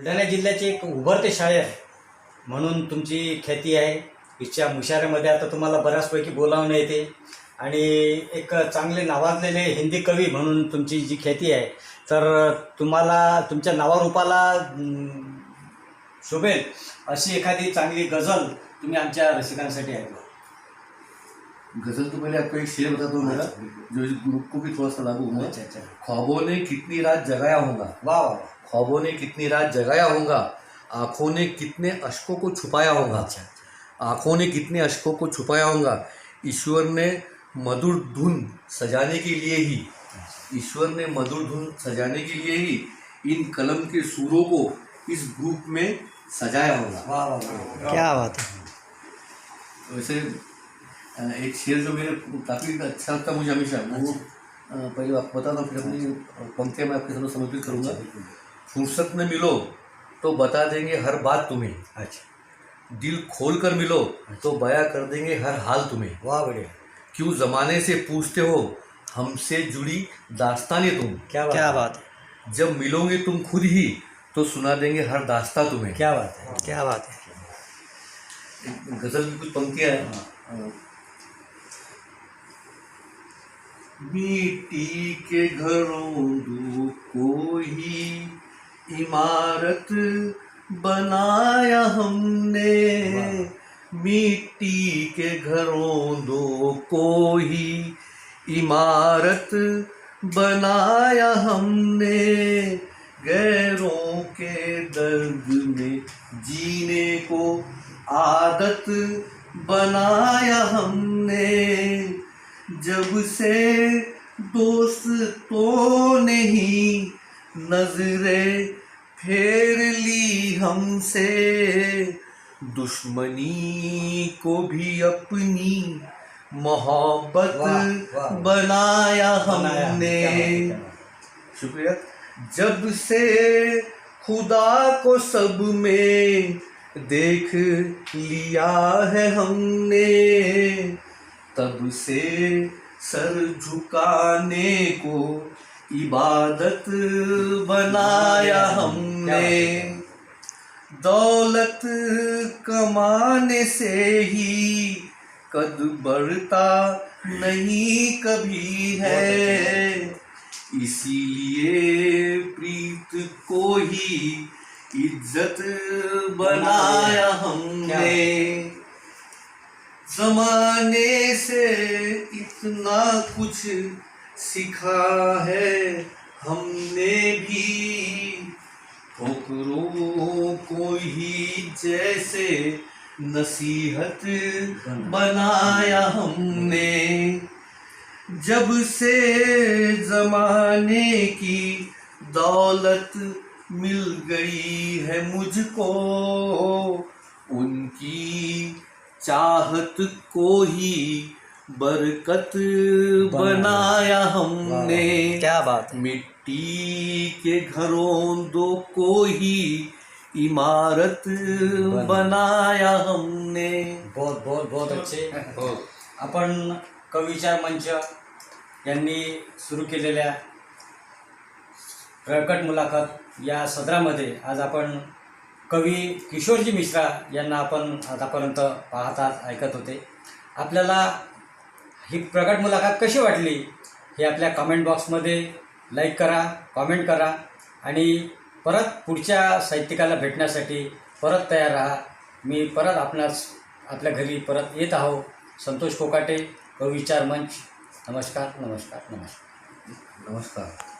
बुलढाणा जिल्ह्याचे एक उभरते शायर म्हणून तुमची ख्याती आहे. इच्छा मुशाऱ्यामध्ये आता तुम्हाला बऱ्याचपैकी बोलावणं येते आणि एक चांगले नावाजलेले हिंदी कवी म्हणून तुमची जी ख्याती आहे, तर तुम्हाला तुमच्या नावारूपाला शोभेल अशी एखादी चांगली गझल तुम्ही आमच्या रसिकांसाठी ऐकवा. गजल तो पहले आपको एक शेर बताता हूँ मेरा, जो इस ग्रुप को भी थोड़ा सा लागू होगा. अच्छा. ख्वाबों ने कितनी रात जगाया होगा, वाह वाह. ख्वाबों ने कितनी रात जगाया होगा, आँखों ने कितने अश्कों को छुपाया होगा. अच्छा. आँखों ने कितने अश्कों को छुपाया होगा. ईश्वर ने मधुर धुन सजाने के लिए ही, ईश्वर ने मधुर धुन सजाने के लिए ही इन कलम के सूरों को इस ग्रुप में सजाया होगा. वाह वाह. क्या बात है. वैसे एक शेर जो मेरे काफ़ी अच्छा लगता मुझे हमेशा, वो पहले आपको बताता हूँ, फिर अपनी पंक्तियाँ मैं आपके सामने समर्पित करूँगा. फुर्सत में मिलो तो बता देंगे हर बात तुम्हें. अच्छा. दिल खोल कर मिलो तो बयां कर देंगे हर हाल तुम्हें. वाह बढ़िया. क्यों ज़माने से पूछते हो हमसे जुड़ी दास्तानें तुम. क्या बात है. जब मिलोगे तुम खुद ही तो सुना देंगे हर दास्तां तुम्हें. क्या बात है. क्या बात है. गज़ल की कुछ पंक्तियाँ हैं. मिट्टी के घरों दो कोई इमारत बनाया हमने. मिट्टी के घरों दो कोई इमारत बनाया हमने. गैरों के दर्द में जीने को आदत बनाया हमने. जब से दोस्तों ने ही नजरें फेर ली हमसे, दुश्मनी को भी अपनी मोहब्बत बनाया हमने. शुक्रिया. जब से खुदा को सब में देख लिया है हमने, तब से सर झुकाने को इबादत बनाया हमने. दौलत कमाने से ही कद बढ़ता नहीं कभी है, इसीलिए प्रीत को ही इज्जत बनाया हमने. ज़माने से इतना कुछ सीखा है हमने भी, ठोकरों को ही जैसे नसीहत बनाया हमने. जब से ज़माने की दौलत मिल गई है मुझको, उनकी चाहत को ही बरकत बनाया हमने. क्या बात है. मिट्टी के घरों दो को ही इमारत बनाया हमने. बहुत बहुत बहुत अच्छे. आपण कविचार मंच यांनी सुरू केलेल्या प्रकट मुलाखत या सदरामध्ये आज आपण कवी किशोरजी मिश्रा यांना आपण आतापर्यंत पाहतात ऐकत होते. आपल्याला ही प्रकट मुलाखत कशी वाटली हे आपल्या कमेंट बॉक्समध्ये लाईक करा, कॉमेंट करा आणि परत पुढच्या साहित्यिकाला भेटण्यासाठी परत तयार राहा. मी परत आपणास आपल्या घरी परत येत आहो. संतोष कोकाटे, कविचार मंच. नमस्कार. नमस्कार.